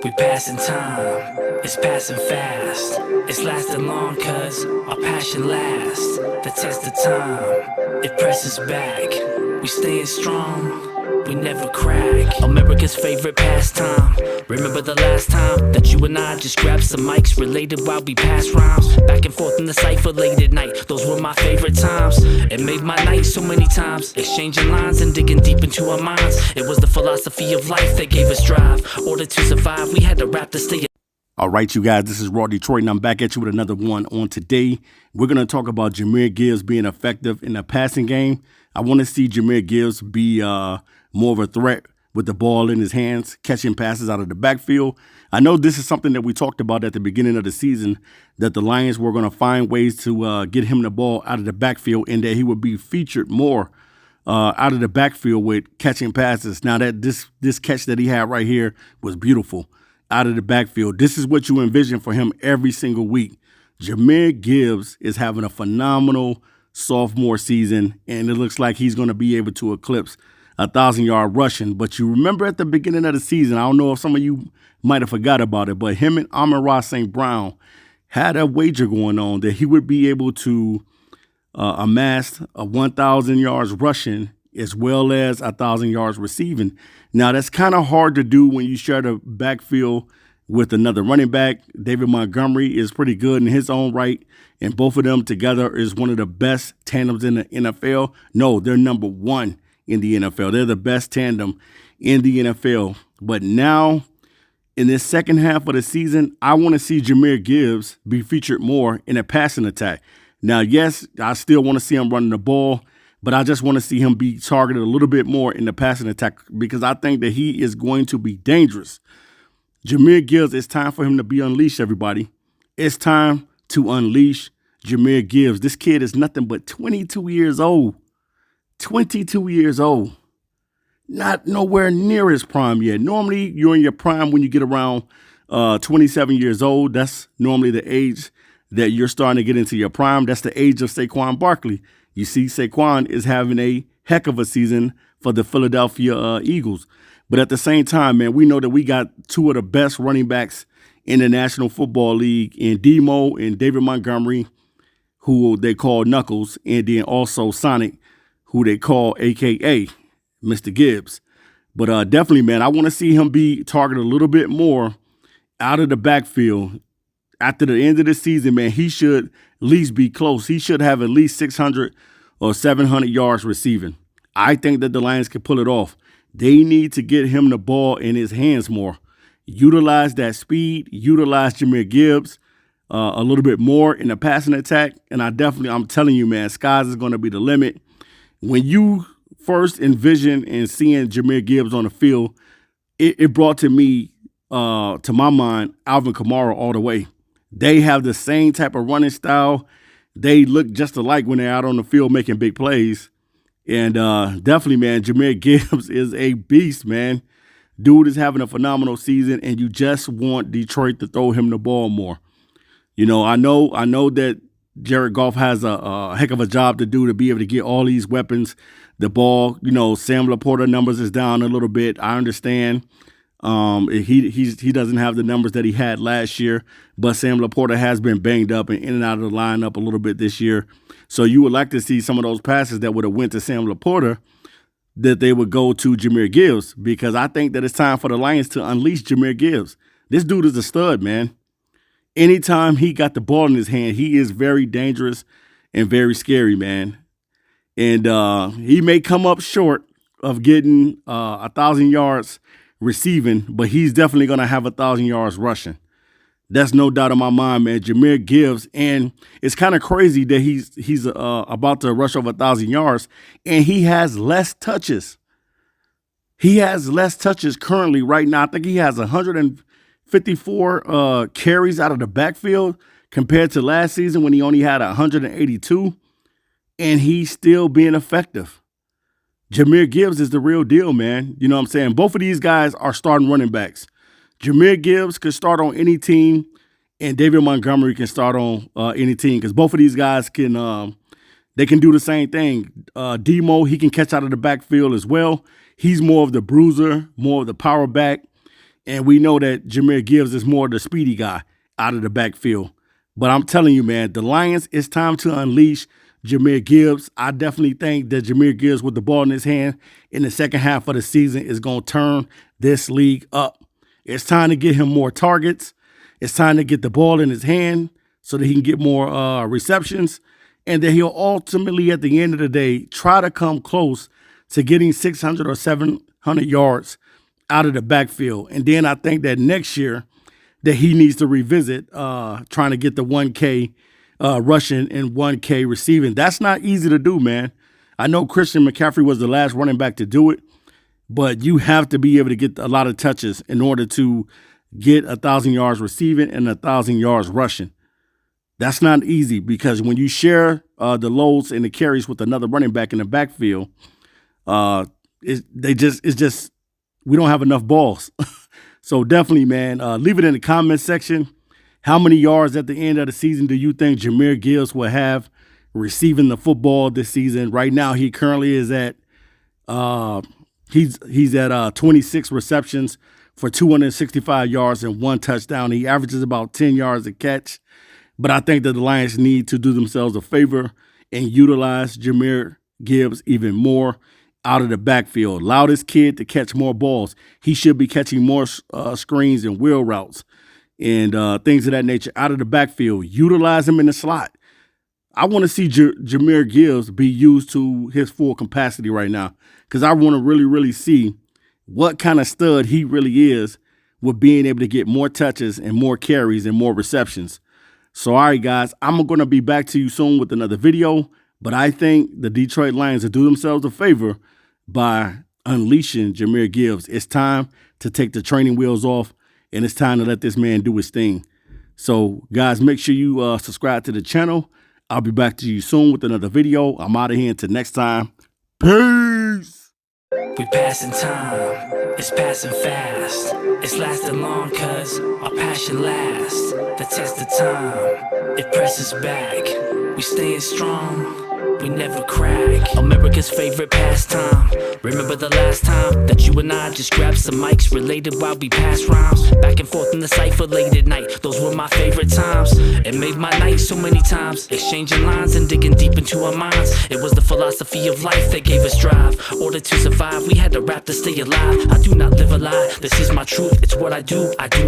We passing time, it's passing fast. It's lasting long cause our passion lasts. The test of time, it presses back. We staying strong, we never crack. America's favorite pastime. Remember the last time that you and I just grabbed some mics, related while we passed rhymes, back and forth in the cypher late at night. Those were my favorite times. It made my night so many times, exchanging lines and digging deep into our minds. It was the philosophy of life that gave us drive. Order to survive, we had to rap to stay. All right, you guys, this is Raw Detroit, and I'm back at you with another one on today. We're going to talk about Jahmyr Gibbs being effective in the passing game. I want to see Jahmyr Gibbs be more of a threat with the ball in his hands, catching passes out of the backfield. I know this is something that we talked about at the beginning of the season, that the Lions were going to find ways to get him the ball out of the backfield and that he would be featured more out of the backfield with catching passes. Now, that this catch that he had right here was beautiful out of the backfield. This is what you envision for him every single week. Jahmyr Gibbs is having a phenomenal sophomore season, and it looks like he's going to be able to eclipse 1,000-yard rushing. But you remember at the beginning of the season, I don't know if some of you might have forgot about it, but him and Amon-Ra St. Brown had a wager going on that he would be able to amass 1,000 yards rushing as well as 1,000 yards receiving. Now, that's kind of hard to do when you share the backfield with another running back. David Montgomery is pretty good in his own right, and both of them together is one of the best tandems in the NFL. No, they're number one in the NFL. They're the best tandem in the NFL. But now, in this second half of the season, I want to see Jahmyr Gibbs be featured more in a passing attack. Now, yes, I still want to see him running the ball, but I just want to see him be targeted a little bit more in the passing attack because I think that he is going to be dangerous. Jahmyr Gibbs, it's time for him to be unleashed, everybody. It's time to unleash Jahmyr Gibbs. This kid is nothing but 22 years old. 22 years old. Not nowhere near his prime yet. Normally, you're in your prime when you get around 27 years old. That's normally the age that you're starting to get into your prime. That's the age of Saquon Barkley. You see, Saquon is having a heck of a season for the Philadelphia Eagles. But at the same time, man, we know that we got two of the best running backs in the National Football League in Demo and David Montgomery, who they call Knuckles, and then also Sonic, who they call AKA Mr. Gibbs. But definitely, man, I want to see him be targeted a little bit more out of the backfield. After the end of the season, man, he should at least be close. He should have at least 600 or 700 yards receiving. I think that the Lions can pull it off. They need to get him the ball in his hands more. Utilize that speed. Utilize Jahmyr Gibbs a little bit more in the passing attack. And I'm telling you, man, skies is going to be the limit. When you first envision and seeing Jahmyr Gibbs on the field, it brought to me, to my mind, Alvin Kamara all the way. They have the same type of running style. They look just alike when they're out on the field making big plays. And definitely, man, Jahmyr Gibbs is a beast, man. Dude is having a phenomenal season, and you just want Detroit to throw him the ball more. You know, I know that Jared Goff has a heck of a job to do to be able to get all these weapons the ball. You know, Sam Laporta numbers is down a little bit. I understand. He doesn't have the numbers that he had last year, but Sam Laporta has been banged up and in and out of the lineup a little bit this year. So you would like to see some of those passes that would have went to Sam Laporta, that they would go to Jahmyr Gibbs, because I think that it's time for the Lions to unleash Jahmyr Gibbs. This dude is a stud, man. Anytime he got the ball in his hand, he is very dangerous and very scary, man. And he may come up short of getting 1,000 yards receiving, but he's definitely going to have 1,000 yards rushing. That's no doubt in my mind, man. Jahmyr Gibbs, and it's kind of crazy that he's about to rush over 1,000 yards, and he has less touches. He has less touches currently right now. I think he has 154 carries out of the backfield compared to last season when he only had 182, and he's still being effective. Jahmyr Gibbs is the real deal, man. You know what I'm saying? Both of these guys are starting running backs. Jahmyr Gibbs could start on any team, and David Montgomery can start on any team, because both of these guys can they can do the same thing. Demo, he can catch out of the backfield as well. He's more of the bruiser, more of the power back. And we know that Jahmyr Gibbs is more the speedy guy out of the backfield. But I'm telling you, man, the Lions, it's time to unleash Jahmyr Gibbs. I definitely think that Jahmyr Gibbs with the ball in his hand in the second half of the season is going to turn this league up. It's time to get him more targets. It's time to get the ball in his hand so that he can get more receptions, and that he'll ultimately, at the end of the day, try to come close to getting 600 or 700 yards out of the backfield. And then I think that next year that he needs to revisit trying to get the 1K rushing and 1K receiving. That's not easy to do, man. I know Christian McCaffrey was the last running back to do it, but you have to be able to get a lot of touches in order to get 1,000 yards receiving and 1,000 yards rushing. That's not easy, because when you share the loads and the carries with another running back in the backfield, it's just we don't have enough balls. So definitely, man, leave it in the comment section. How many yards at the end of the season do you think Jahmyr Gibbs will have receiving the football this season? Right now, he currently is at he's at 26 receptions for 265 yards and 1 touchdown. He averages about 10 yards a catch. But I think that the Lions need to do themselves a favor and utilize Jahmyr Gibbs even more out of the backfield. Allow this kid to catch more balls. He should be catching more screens and wheel routes and things of that nature out of the backfield. Utilize him in the slot. I want to see Jahmyr Gibbs be used to his full capacity right now, because I want to really see what kind of stud he really is with being able to get more touches and more carries and more receptions. So, all right, guys, I'm going to be back to you soon with another video. But I think the Detroit Lions will do themselves a favor by unleashing Jahmyr Gibbs. It's time to take the training wheels off, and it's time to let this man do his thing. So, guys, make sure you subscribe to the channel. I'll be back to you soon with another video. I'm out of here until next time. Peace. We passing time, it's passing fast. It's lasting long cause our passion lasts. The test of time, it presses back. We staying strong, we never crack. America's favorite pastime. Remember the last time that you and I just grabbed some mics, related while we passed rhymes, back and forth in the cypher late at night. Those were my favorite times. It made my night so many times, exchanging lines and digging deep into our minds. It was the philosophy of life that gave us drive. Order to survive, we had to rap to stay alive. I do not live a lie, this is my truth, it's what I do.